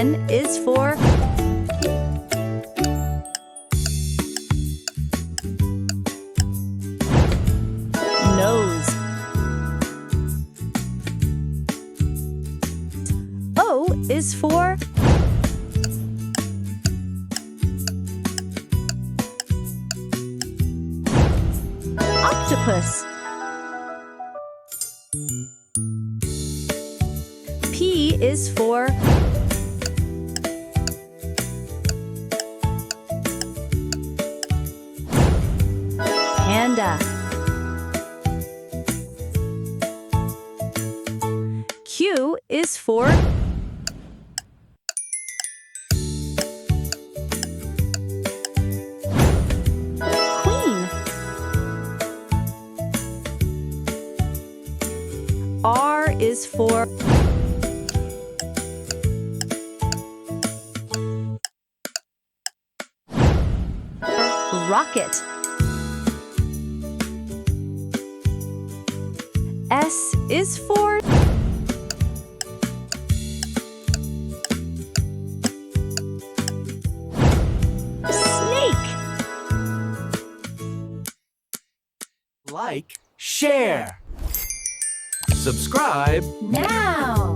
N is for nose. O is for octopus. P is for panda. Q is for queen. R is for rocket. S is for snake. Like, share. Subscribe Now.